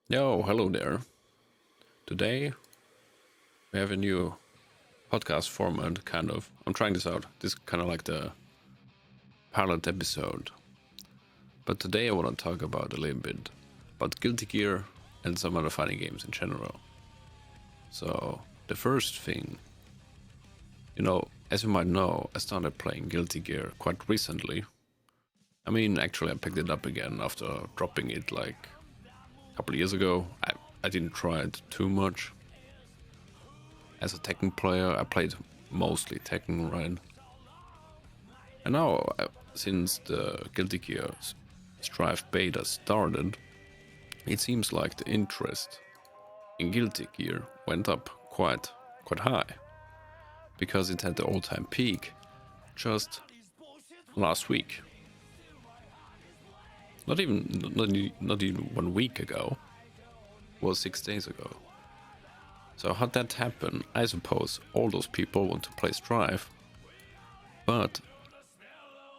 Yo, hello there. Today we have a new podcast format, kind of. I'm trying this out. This is kind of like the pilot episode. But today I want to talk about a little bit about Guilty Gear and some other fighting games in general. So, the first thing, as you might know, I started playing Guilty Gear quite recently. Actually, I picked it up again after dropping it like a couple of years ago. I didn't try it too much. As a Tekken player, I played mostly Tekken, right? And now, since the Guilty Gear Strive beta started, it seems like the interest in Guilty Gear went up quite high, because it had the all-time peak just last week. Not even 1 week ago. It was 6 days ago. So how'd that happen? I suppose all those people want to play Strive, but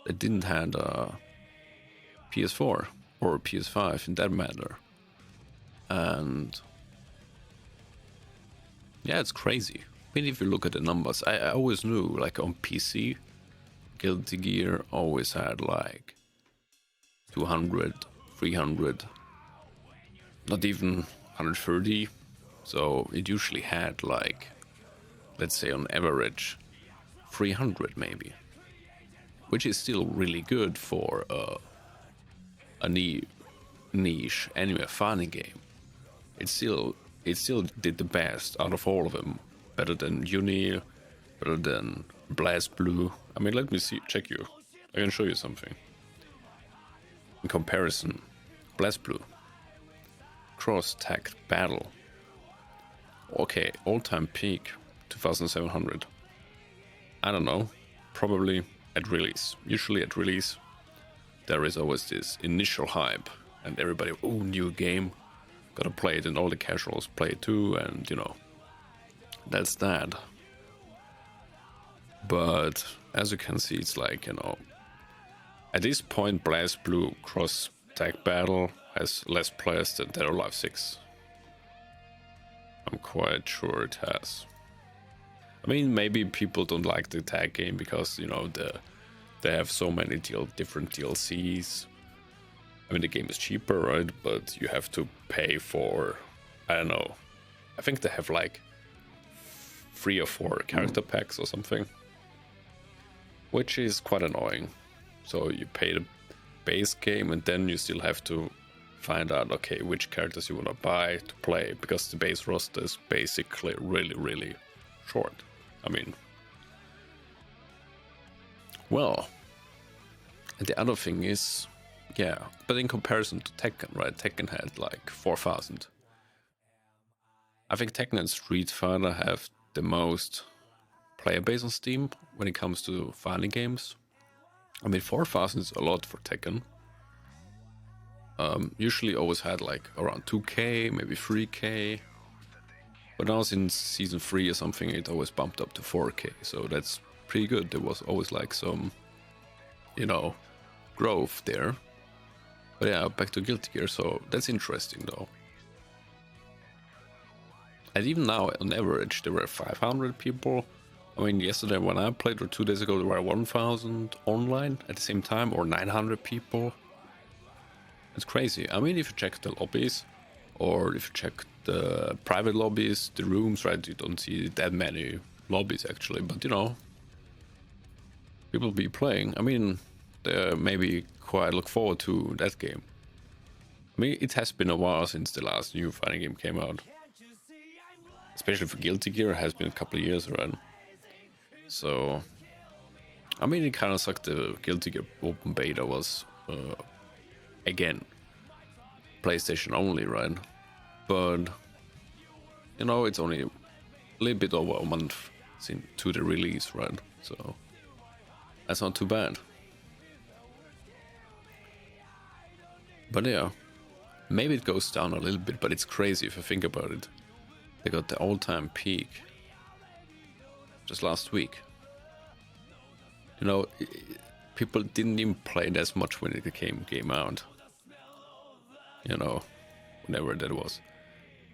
they didn't have a PS4 or a PS5 in that matter. And yeah, it's crazy. If you look at the numbers, I always knew, like on PC, Guilty Gear always had like 200, 300, not even 130. So it usually had like, let's say on average, 300 maybe, which is still really good for a niche anime fighting game. It still did the best out of all of them, better than Uni, better than Blast Blue. Let me check you. I can show you something. In comparison, Blast Blue, cross-tagged battle. Okay, all-time peak, 2,700. I don't know, probably at release. Usually at release, there is always this initial hype, and everybody, oh, new game, gotta play it, and all the casuals play it too, and that's that. But as you can see, it's like, at this point, Blast Blue Cross Tag Battle has less players than Dead or Alive 6. I'm quite sure it has. Maybe people don't like the tag game because, they have so many different DLCs. The game is cheaper, right? But you have to pay for, I don't know, I think they have like 3 or 4 character packs or something, which is quite annoying. So you pay the base game and then you still have to find out, okay, which characters you want to buy to play, because the base roster is basically really short. Well, and the other thing is, yeah, but in comparison to Tekken, right? Tekken had like 4,000. I think Tekken and Street Fighter have the most player base on Steam when it comes to fighting games. 4,000 is a lot for Tekken. Usually always had like around 2k, maybe 3k. But now since season 3 or something, it always bumped up to 4k. So that's pretty good. There was always like some, growth there. But yeah, back to Guilty Gear. So that's interesting though. And even now, on average, there were 500 people. Yesterday when I played, or 2 days ago, there were 1,000 online at the same time, or 900 people. It's crazy. If you check the lobbies, or if you check the private lobbies, the rooms, right, you don't see that many lobbies actually, but people be playing. They maybe quite look forward to that game. It has been a while since the last new fighting game came out. Especially for Guilty Gear, it has been a couple of years, right? So, it kind of sucked the Guilty Gear open beta was, again, PlayStation only, right? But, it's only a little bit over a month to the release, right? So, that's not too bad. But yeah, maybe it goes down a little bit, but it's crazy if you think about it. They got the all-time peak just last week. People didn't even play it as much when it came out. whenever that was.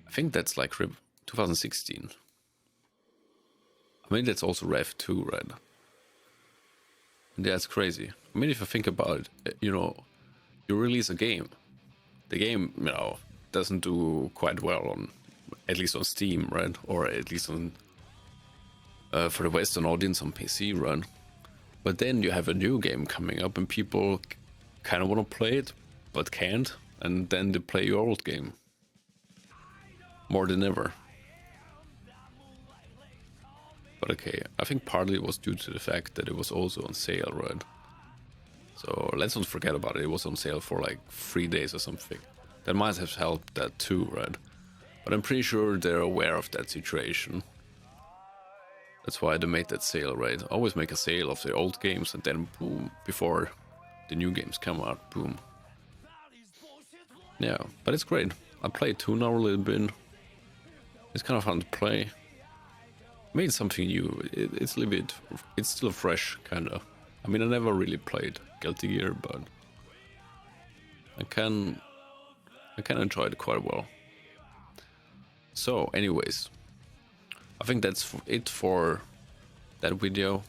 I think that's like 2016. I mean, that's also Rev 2, right? And that's crazy. I mean, if you think about it, you release a game. The game, doesn't do quite well on, at least on Steam, right? Or at least on, for the Western audience on PC, right? But then you have a new game coming up and people kind of want to play it, but can't. And then they play your old game. More than ever. But okay, I think partly it was due to the fact that it was also on sale, right? So let's not forget about it. It was on sale for like 3 days or something. That might have helped that too, right? But I'm pretty sure they're aware of that situation. That's why they made that sale, right? Always make a sale of the old games and then boom, before the new games come out, boom. Yeah, but it's great. I played 2 now a little bit. It's kind of fun to play. Made something new. It's a little bit. It's still fresh, kind of. I mean, I never really played Guilty Gear, but I can enjoy it quite well. So, anyways, I think that's it for that video,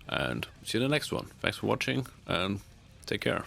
and see you in the next one. Thanks for watching, and take care.